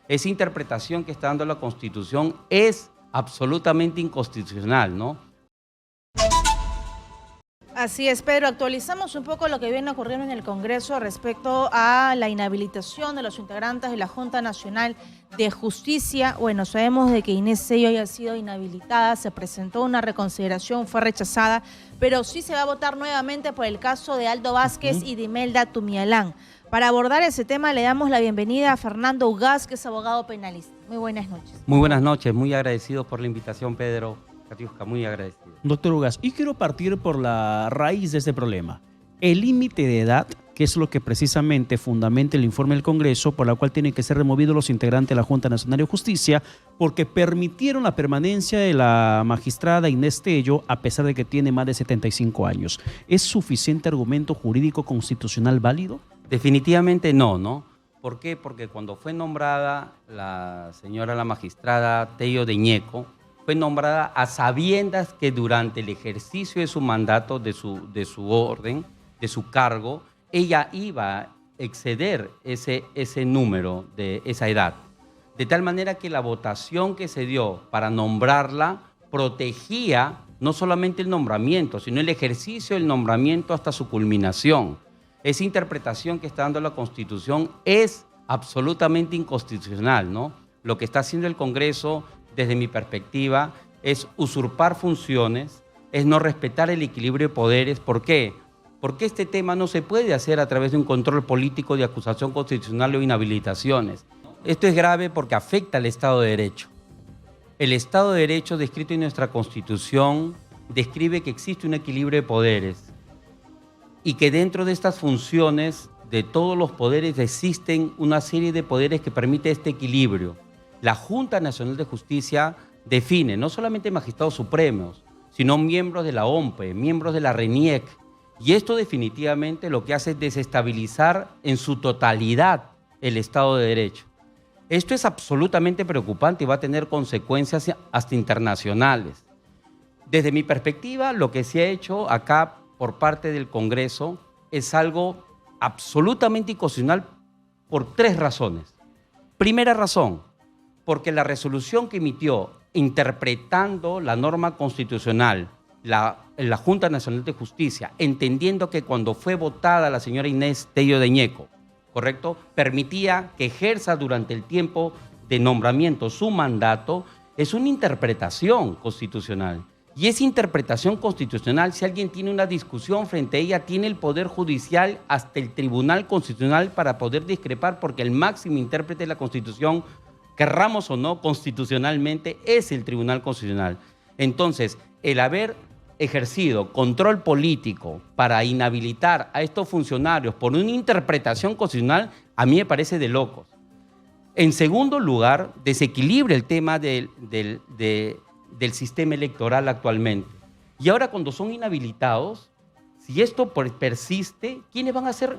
Esa interpretación que está dando la Constitución es absolutamente inconstitucional, ¿no? Así es, Pedro. Actualizamos un poco lo que viene ocurriendo en el Congreso respecto a la inhabilitación de los integrantes de la Junta Nacional de Justicia. Bueno, sabemos de que Inés Tello haya sido inhabilitada, se presentó una reconsideración, fue rechazada, pero sí se va a votar nuevamente por el caso de Aldo Vázquez y de Imelda Tumialán. Para abordar ese tema le damos la bienvenida a Fernando Ugaz, que es abogado penalista. Muy buenas noches. Muy buenas noches, muy agradecido por la invitación, Pedro. Katiuska, muy agradecido. Doctor Ugaz, y quiero partir por la raíz de este problema. El límite de edad, que es lo que precisamente fundamenta el informe del Congreso, por la cual tienen que ser removidos los integrantes de la Junta Nacional de Justicia, porque permitieron la permanencia de la magistrada Inés Tello, a pesar de que tiene más de 75 años. ¿Es suficiente argumento jurídico constitucional válido? Definitivamente no, ¿no? ¿Por qué? Porque cuando fue nombrada la magistrada Tello de Ñeco, fue nombrada a sabiendas que durante el ejercicio de su mandato, de su orden, de su cargo, ella iba a exceder ese número de esa edad. De tal manera que la votación que se dio para nombrarla protegía no solamente el nombramiento, sino el ejercicio del nombramiento hasta su culminación. Esa interpretación que está dando la Constitución es absolutamente inconstitucional, ¿no? Lo que está haciendo el Congreso, desde mi perspectiva, es usurpar funciones, es no respetar el equilibrio de poderes. ¿Por qué? Porque este tema no se puede hacer a través de un control político de acusación constitucional o inhabilitaciones. Esto es grave porque afecta al Estado de Derecho. El Estado de Derecho, descrito en nuestra Constitución, describe que existe un equilibrio de poderes y que dentro de estas funciones de todos los poderes existen una serie de poderes que permite este equilibrio. La Junta Nacional de Justicia define no solamente magistrados supremos, sino miembros de la OMPE, miembros de la RENIEC, y esto definitivamente lo que hace es desestabilizar en su totalidad el Estado de Derecho. Esto es absolutamente preocupante y va a tener consecuencias hasta internacionales. Desde mi perspectiva, lo que se ha hecho acá por parte del Congreso es algo absolutamente inconstitucional por tres razones. Primera razón, porque la resolución que emitió interpretando la norma constitucional, la Junta Nacional de Justicia, entendiendo que cuando fue votada la señora Inés Tello de Ñeco, ¿correcto?, permitía que ejerza durante el tiempo de nombramiento su mandato, es una interpretación constitucional. Y esa interpretación constitucional, si alguien tiene una discusión frente a ella, tiene el Poder Judicial hasta el Tribunal Constitucional para poder discrepar, porque el máximo intérprete de la Constitución, querramos o no, constitucionalmente, es el Tribunal Constitucional. Entonces, el haber ejercido control político para inhabilitar a estos funcionarios por una interpretación constitucional, a mí me parece de locos. En segundo lugar, desequilibra el tema del sistema electoral actualmente. Y ahora, cuando son inhabilitados, si esto persiste, ¿quiénes van a ser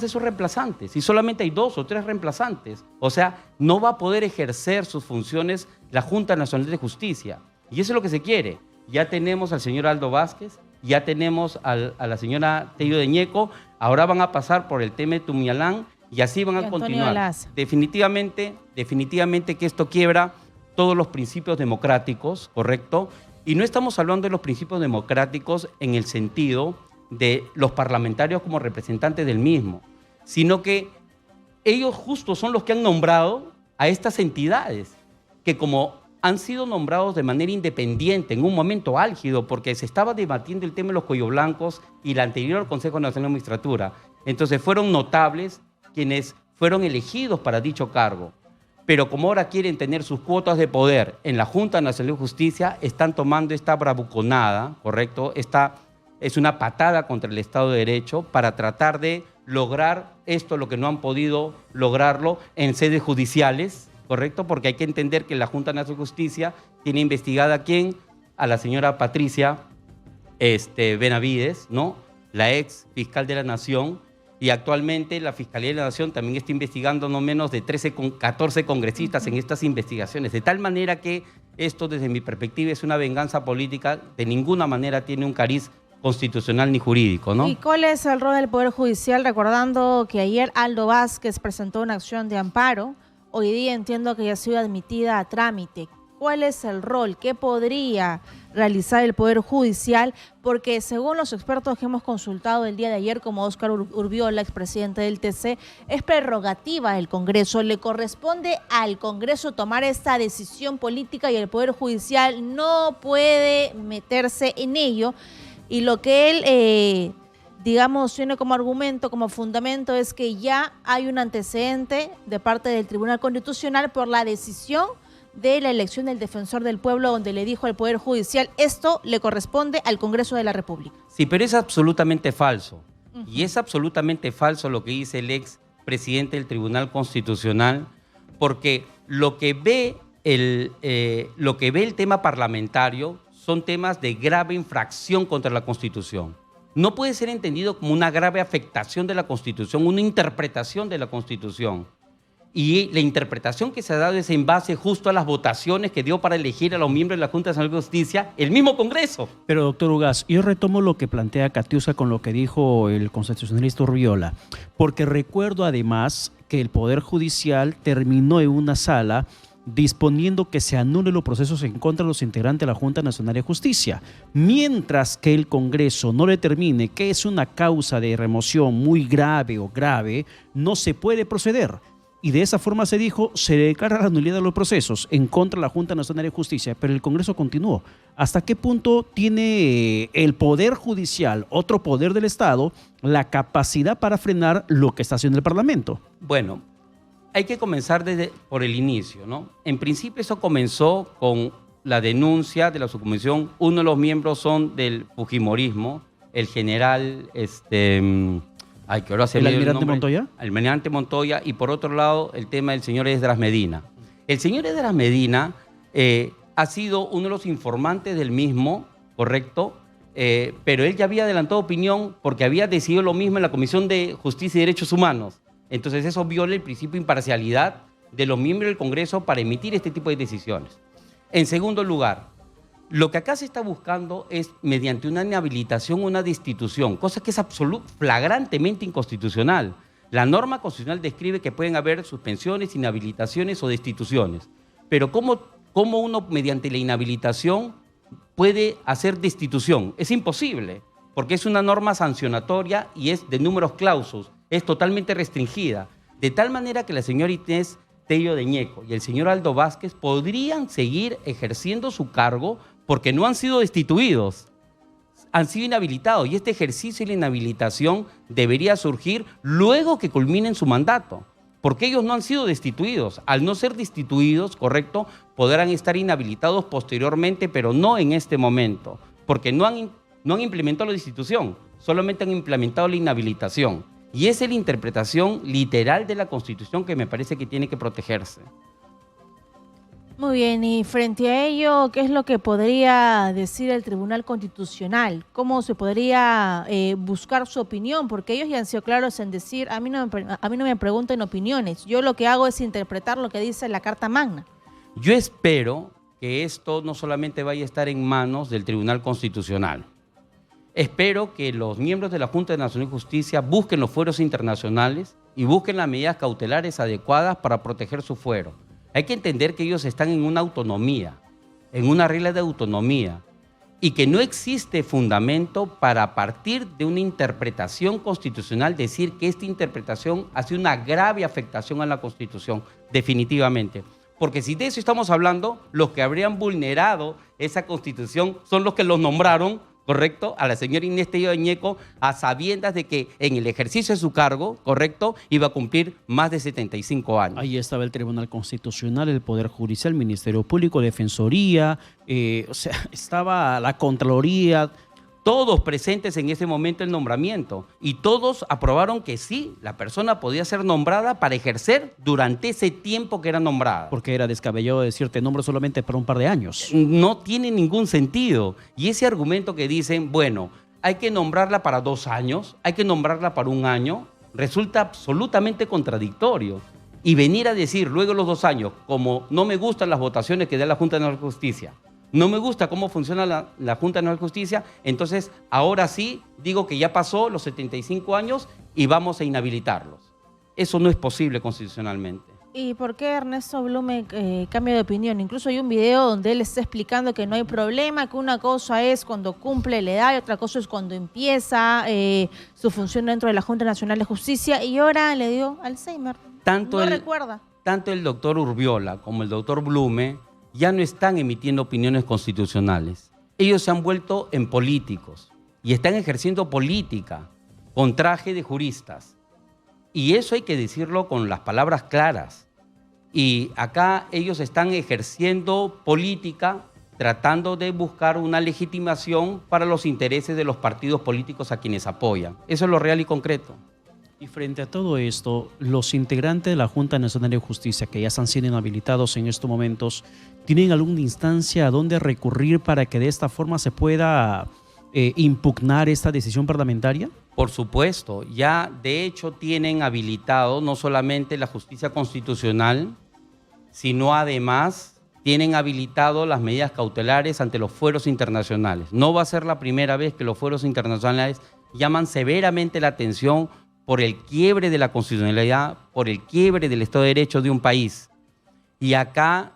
sus reemplazantes? Si solamente hay 2 o 3 reemplazantes. O sea, no va a poder ejercer sus funciones la Junta Nacional de Justicia. Y eso es lo que se quiere. Ya tenemos al señor Aldo Vázquez, ya tenemos a la señora Tello de Ñeco, ahora van a pasar por el tema de Tumialán y así van a continuar. Definitivamente que esto quiebra todos los principios democráticos, ¿correcto? Y no estamos hablando de los principios democráticos en el sentido de los parlamentarios como representantes del mismo, sino que ellos justo son los que han nombrado a estas entidades, que como han sido nombrados de manera independiente en un momento álgido, porque se estaba debatiendo el tema de los cuello blancos y la anterior Consejo Nacional de Magistratura. Entonces fueron notables quienes fueron elegidos para dicho cargo. Pero como ahora quieren tener sus cuotas de poder en la Junta Nacional de Justicia, están tomando esta bravuconada, ¿correcto? Esta es una patada contra el Estado de Derecho para tratar de lograr esto, lo que no han podido lograrlo en sedes judiciales, ¿correcto? Porque hay que entender que la Junta Nacional de Justicia tiene investigada ¿a quién? A la señora Patricia Benavides, ¿no? La ex fiscal de la Nación, y actualmente la Fiscalía de la Nación también está investigando no menos de 14 congresistas en estas investigaciones, de tal manera que esto, desde mi perspectiva, es una venganza política, de ninguna manera tiene un cariz constitucional ni jurídico, ¿no? ¿Y cuál es el rol del Poder Judicial? Recordando que ayer Aldo Vázquez presentó una acción de amparo hoy día entiendo que ya ha sido admitida a trámite. ¿Cuál es el rol? ¿Qué podría realizar el Poder Judicial? Porque según los expertos que hemos consultado el día de ayer, como Óscar Urbiola, expresidente del TC, es prerrogativa del Congreso. Le corresponde al Congreso tomar esta decisión política y el Poder Judicial no puede meterse en ello. Y lo que él, digamos, tiene como argumento, como fundamento, es que ya hay un antecedente de parte del Tribunal Constitucional por la decisión de la elección del defensor del pueblo, donde le dijo al Poder Judicial, esto le corresponde al Congreso de la República. Sí, pero es absolutamente falso. Y es absolutamente falso lo que dice el ex presidente del Tribunal Constitucional, porque lo que ve el tema parlamentario son temas de grave infracción contra la Constitución. No puede ser entendido como una grave afectación de la Constitución, una interpretación de la Constitución. Y la interpretación que se ha dado es en base justo a las votaciones que dio para elegir a los miembros de la Junta Nacional de Justicia el mismo Congreso. Pero, doctor Ugaz, yo retomo lo que plantea Katiuska con lo que dijo el constitucionalista Urbiola, porque recuerdo además que el Poder Judicial terminó en una sala disponiendo que se anulen los procesos en contra de los integrantes de la Junta Nacional de Justicia, mientras que el Congreso no determine que es una causa de remoción muy grave o grave, no se puede proceder. Y de esa forma se dijo, se declara la nulidad de los procesos en contra de la Junta Nacional de Justicia, pero el Congreso continuó. ¿Hasta qué punto tiene el Poder Judicial, otro poder del Estado, la capacidad para frenar lo que está haciendo el Parlamento? Bueno, hay que comenzar por el inicio, ¿no? En principio eso comenzó con la denuncia de la subcomisión. Uno de los miembros son del fujimorismo, el general... que ahora se ¿El me dio almirante nombre. Montoya? El almirante Montoya, y por otro lado el tema del señor Esdras Medina. El señor Esdras Medina ha sido uno de los informantes del mismo, correcto, pero él ya había adelantado opinión porque había decidido lo mismo en la Comisión de Justicia y Derechos Humanos. Entonces eso viola el principio de imparcialidad de los miembros del Congreso para emitir este tipo de decisiones. En segundo lugar, lo que acá se está buscando es, mediante una inhabilitación, una destitución, cosa que es flagrantemente inconstitucional. La norma constitucional describe que pueden haber suspensiones, inhabilitaciones o destituciones. Pero ¿cómo uno, mediante la inhabilitación, puede hacer destitución? Es imposible, porque es una norma sancionatoria y es de números clausus, es totalmente restringida. De tal manera que la señora Inés Tello de Ñeco y el señor Aldo Vázquez podrían seguir ejerciendo su cargo porque no han sido destituidos, han sido inhabilitados. Y este ejercicio de la inhabilitación debería surgir luego que culminen su mandato, porque ellos no han sido destituidos. Al no ser destituidos, correcto, podrán estar inhabilitados posteriormente, pero no en este momento, porque no han implementado la destitución, solamente han implementado la inhabilitación. Y esa es la interpretación literal de la Constitución que me parece que tiene que protegerse. Muy bien, y frente a ello, ¿qué es lo que podría decir el Tribunal Constitucional? ¿Cómo se podría buscar su opinión? Porque ellos ya han sido claros en decir, a mí no me pregunten opiniones, yo lo que hago es interpretar lo que dice la Carta Magna. Yo espero que esto no solamente vaya a estar en manos del Tribunal Constitucional. Espero que los miembros de la Junta Nacional de Justicia busquen los fueros internacionales y busquen las medidas cautelares adecuadas para proteger su fuero. Hay que entender que ellos están en una autonomía, en una regla de autonomía, y que no existe fundamento para, a partir de una interpretación constitucional, decir que esta interpretación hace una grave afectación a la Constitución, definitivamente. Porque si de eso estamos hablando, los que habrían vulnerado esa Constitución son los que los nombraron, ¿correcto?, a la señora Inés Tello de Ñeco, a sabiendas de que en el ejercicio de su cargo, ¿correcto?, iba a cumplir más de 75 años. Ahí estaba el Tribunal Constitucional, el Poder Judicial, el Ministerio Público, Defensoría, estaba la Contraloría. Todos presentes en ese momento del nombramiento, y todos aprobaron que sí, la persona podía ser nombrada para ejercer durante ese tiempo que era nombrada. Porque era descabellado decirte nombre solamente para un par de años. No tiene ningún sentido. Y ese argumento que dicen, bueno, hay que nombrarla para 2 años, hay que nombrarla para 1 año, resulta absolutamente contradictorio. Y venir a decir luego de los 2 años, como no me gustan las votaciones que da la Junta Nacional de Justicia, no me gusta cómo funciona la Junta Nacional de Justicia, entonces ahora sí digo que ya pasó los 75 años y vamos a inhabilitarlos. Eso no es posible constitucionalmente. ¿Y por qué Ernesto Blume cambia de opinión? Incluso hay un video donde él está explicando que no hay problema, que una cosa es cuando cumple la edad y otra cosa es cuando empieza su función dentro de la Junta Nacional de Justicia, y ahora le dio Alzheimer. No recuerda. Tanto el doctor Urbiola como el doctor Blume ya no están emitiendo opiniones constitucionales. Ellos se han vuelto en políticos y están ejerciendo política con traje de juristas. Y eso hay que decirlo con las palabras claras. Y acá ellos están ejerciendo política tratando de buscar una legitimación para los intereses de los partidos políticos a quienes apoyan. Eso es lo real y concreto. Y frente a todo esto, los integrantes de la Junta Nacional de Justicia, que ya están siendo inhabilitados en estos momentos, ¿tienen alguna instancia a dónde recurrir para que de esta forma se pueda impugnar esta decisión parlamentaria? Por supuesto, ya de hecho tienen habilitado no solamente la justicia constitucional, sino además tienen habilitado las medidas cautelares ante los fueros internacionales. No va a ser la primera vez que los fueros internacionales llaman severamente la atención por el quiebre de la constitucionalidad, por el quiebre del Estado de Derecho de un país. Y acá,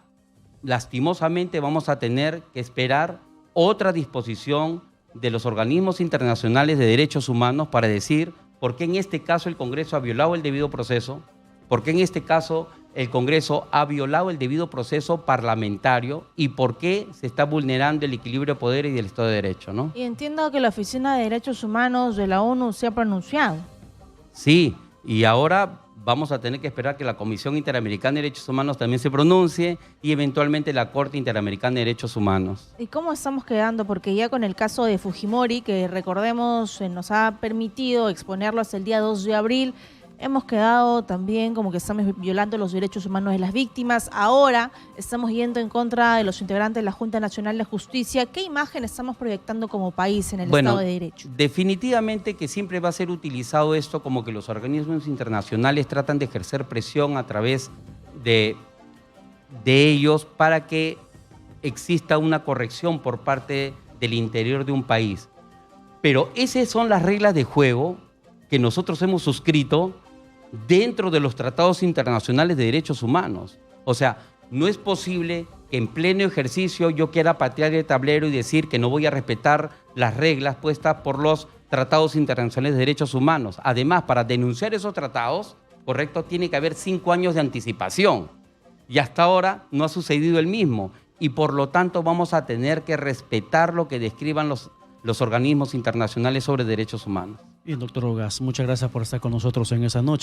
lastimosamente, vamos a tener que esperar otra disposición de los organismos internacionales de derechos humanos para decir por qué en este caso el Congreso ha violado el debido proceso, por qué en este caso el Congreso ha violado el debido proceso parlamentario y por qué se está vulnerando el equilibrio de poderes y el Estado de Derecho, ¿no? Y entiendo que la Oficina de Derechos Humanos de la ONU se ha pronunciado. Sí, y ahora vamos a tener que esperar que la Comisión Interamericana de Derechos Humanos también se pronuncie y eventualmente la Corte Interamericana de Derechos Humanos. ¿Y cómo estamos quedando? Porque ya con el caso de Fujimori, que recordemos nos ha permitido exponerlo hasta el día 2 de abril, hemos quedado también como que estamos violando los derechos humanos de las víctimas. Ahora estamos yendo en contra de los integrantes de la Junta Nacional de Justicia. ¿Qué imagen estamos proyectando como país en el Estado de Derecho? Definitivamente que siempre va a ser utilizado esto como que los organismos internacionales tratan de ejercer presión a través de ellos para que exista una corrección por parte del interior de un país. Pero esas son las reglas de juego que nosotros hemos suscrito dentro de los tratados internacionales de derechos humanos. O sea, no es posible que en pleno ejercicio yo quiera patear el tablero y decir que no voy a respetar las reglas puestas por los tratados internacionales de derechos humanos. Además, para denunciar esos tratados, correcto, tiene que haber 5 años de anticipación. Y hasta ahora no ha sucedido el mismo. Y por lo tanto vamos a tener que respetar lo que describan los organismos internacionales sobre derechos humanos. Bien, doctor Rogas, muchas gracias por estar con nosotros en esa noche.